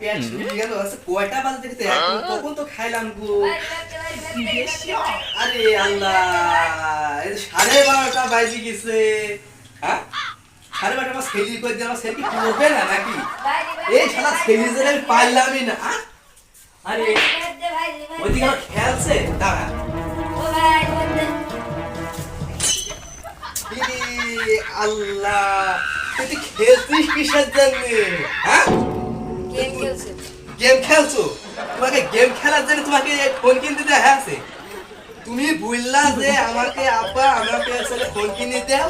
পেট শুকিয়ে গেল আচ্ছা কয়টা বাজে দেখতে এখন কখন তো খাইলাম গো আরে আল্লাহ এই 12:30টা বাজে গেছে হ্যাঁ 12:30 আমার সেলি করে দিয়ে আমার সেলি কি পড়বে না নাকি এই শালা সেলি যে আমি পারলামই না আরে ওইদিকে আমার খেলছে দাঁড়া আল্লাহ তুই খেলছিস কিসের জন্য হ্যাঁ গেম খেলছো তোমাকে গেম খেলার জন্য তোমাকে ফোন কিনতে দেয়া আছে তুমি বুঝলা যে আমাকে আব্বা আমাকে আসলে ফোন কিনে দাও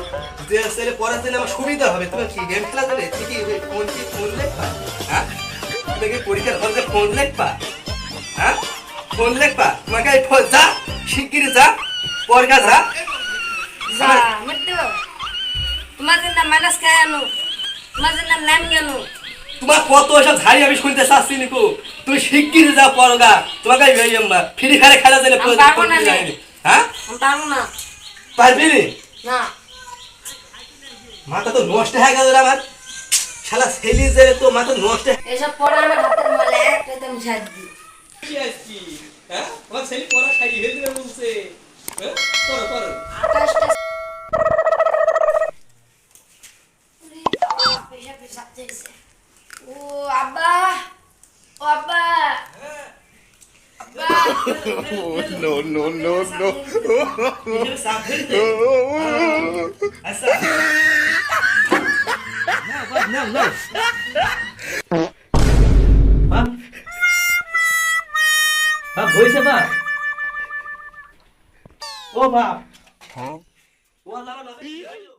যে আসলে পড়ার জন্য আমার সুবিধা হবে তুমি কি গেম খেলা যাবে ঠিকই ফোন লেখবা হ্যাঁ তুমি পরীক্ষার হলে ফোন লেখবা হ্যাঁ ফোন লেখবা তোমাকে ফোন যা শিগগিরই যা পড়া যা তোমার নাম মানাস খায় আনো তোমার নাম নাম জানো তোমার কত এসব ঝাড়ি আমি শুনতে চাচ্ছি নিকো তুমি শিগগিরই যা পড়গা তোমাকে ফ্রি ফায়ারে খেলা যায় হ্যাঁ পারবো না পারবি না মাথা তো নষ্ট হয়ে গেল আমার শালা ছেলে যে তো মাথা নষ্ট এসব পড়া আমার হাতের মালে একটা তুমি ছাড় দি কি হ্যাঁ আমার ছেলে পড়া ছাড়ি হয়ে দিবে বলছে হ্যাঁ পড়ো পড়ো 28টা ও আব্বা ও আব্বা No, no, no, no. আচ্ছা না না বাপ বাপ হইছে বাপ ও বাপ